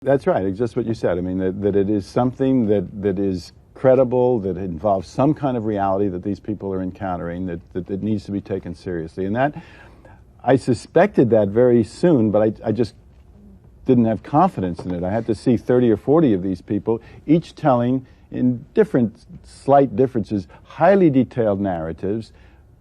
That's right. It's just what you said. I mean, that it is something that is credible, that involves some kind of reality that these people are encountering, that needs to be taken seriously. And that, I suspected that very soon, but I just didn't have confidence in it. I had to see 30 or 40 of these people, each telling, in different slight differences, highly detailed narratives,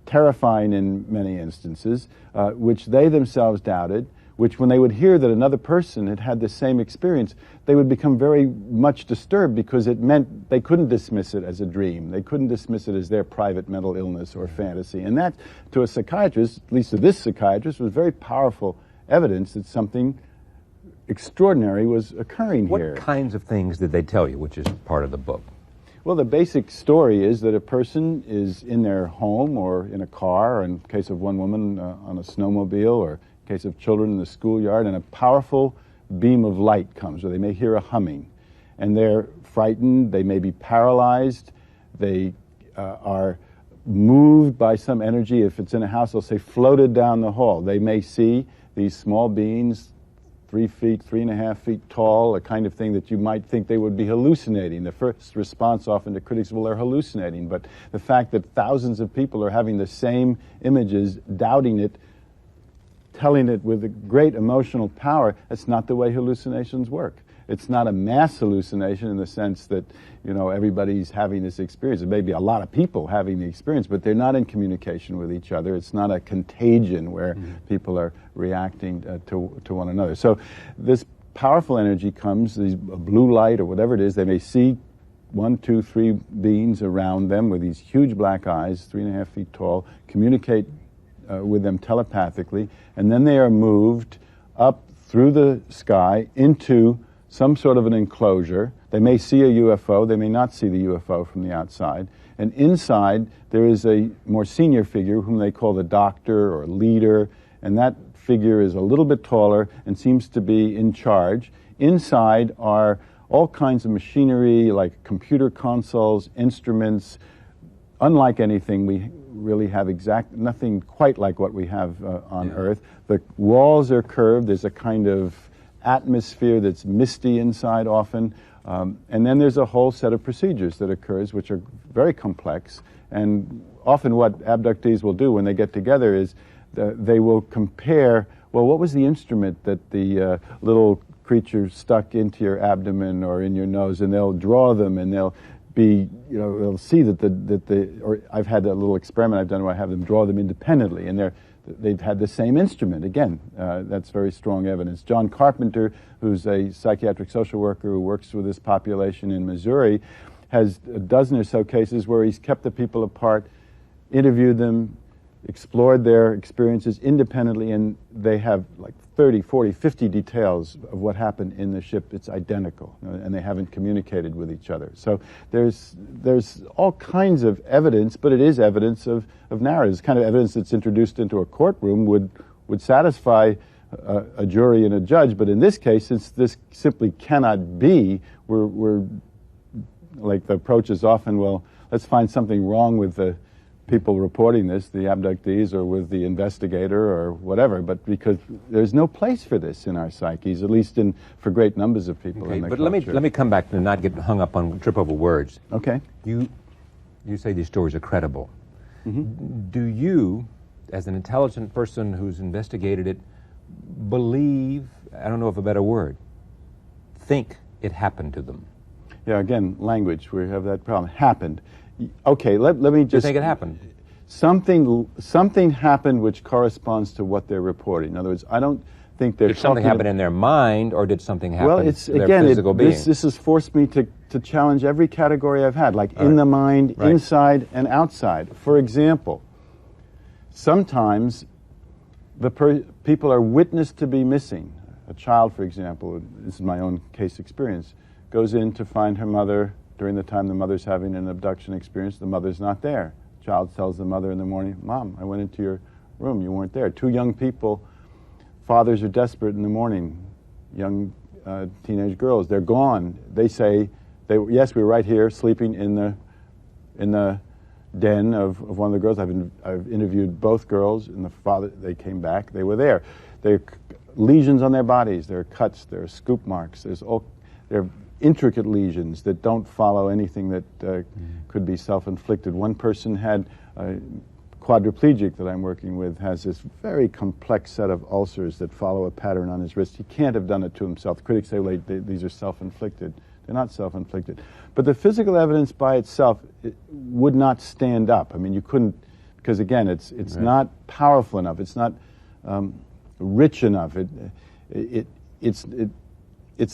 terrifying in many instances, which they themselves doubted, which when they would hear that another person had had the same experience, they would become very much disturbed, because it meant they couldn't dismiss it as a dream. They couldn't dismiss it as their private mental illness or fantasy. And that, to a psychiatrist, at least to this psychiatrist, was very powerful evidence that something extraordinary was occurring here. What kinds of things did they tell you, which is part of the book? Well, the basic story is that a person is in their home or in a car, or in the case of one woman on a snowmobile, or in case of children in the schoolyard, and a powerful beam of light comes, or they may hear a humming, and they're frightened, they may be paralyzed, they are moved by some energy. If it's in a house, they'll say floated down the hall. They may see these small beings, 3 feet, 3.5 feet tall, a kind of thing that you might think they would be hallucinating. The first response often to critics, well, they're hallucinating. But the fact that thousands of people are having the same images, doubting it, telling it with a great emotional power, that's not the way hallucinations work. It's not a mass hallucination in the sense that, you know, everybody's having this experience. It may be a lot of people having the experience, but they're not in communication with each other. It's not a contagion where people are reacting to one another. So this powerful energy comes, these blue light or whatever it is. They may see 1, 2, 3 beings around them with these huge black eyes, 3.5 feet tall, communicate with them telepathically, and then they are moved up through the sky into some sort of an enclosure. They may see a UFO, they may not see the UFO from the outside, and inside there is a more senior figure whom they call the doctor or leader, and that figure is a little bit taller and seems to be in charge. Inside are all kinds of machinery like computer consoles, instruments, unlike anything we really have, nothing quite like what we have on Earth. The walls are curved, there's a kind of atmosphere that's misty inside often, and then there's a whole set of procedures that occurs which are very complex, and often what abductees will do when they get together is they will compare, well, what was the instrument that the little creature stuck into your abdomen or in your nose, and they'll draw them, and they'll be, you know, they'll see or I've had a little experiment I've done where I have them draw them independently, and they've had the same instrument. Again, that's very strong evidence. John Carpenter, who's a psychiatric social worker who works with this population in Missouri, has a dozen or so cases where he's kept the people apart, interviewed them, explored their experiences independently, and they have like 30, 40, 50 details of what happened in the ship. It's identical, and they haven't communicated with each other. So there's all kinds of evidence, but it is evidence of narratives. Kind of evidence that's introduced into a courtroom would satisfy a jury and a judge, but in this case, since this simply cannot be, we're like, the approach is often, well, let's find something wrong with the people reporting this, the abductees, or with the investigator, or whatever, but because there's no place for this in our psyches, at least for great numbers of people in the but culture. let me come back and not get hung up on trip over words. Okay. You say these stories are credible. Mm-hmm. Do you, as an intelligent person who's investigated it, believe, I don't know of a better word, think it happened to them? Yeah, again, language, we have that problem. Happened. Okay, let me just... Do you think it happened? Something happened which corresponds to what they're reporting. In other words, I don't think they're... Did something happen in their mind, or did something happen to their again, physical being? This has forced me to challenge every category I've had, like in the mind, inside, and outside. For example, sometimes people are witnessed to be missing. A child, for example, this is my own case experience, goes in to find her mother during the time the mother's having an abduction experience. The mother's not there. Child tells the mother in the morning, "Mom, I went into your room, you weren't there." 2 young people, fathers are desperate in the morning, young teenage girls, they're gone. They say, yes, we were right here sleeping in the den of one of the girls. I've interviewed both girls, and the father, they came back, they were there. They're lesions on their bodies. There are cuts, there are scoop marks, there are intricate lesions that don't follow anything that could be self-inflicted. One person had quadriplegic that I'm working with has this very complex set of ulcers that follow a pattern on his wrist. He can't have done it to himself. Critics say, well, these are self-inflicted. They're not self-inflicted. But the physical evidence by itself would not stand up. I mean, you couldn't, because again, it's right. Not powerful enough. It's not rich enough. It's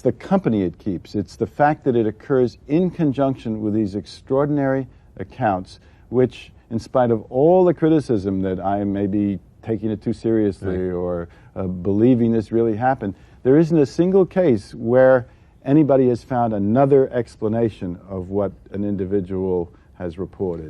the company it keeps. It's the fact that it occurs in conjunction with these extraordinary accounts, which, in spite of all the criticism that I may be taking it too seriously right. or believing this really happened, there isn't a single case where anybody has found another explanation of what an individual has reported.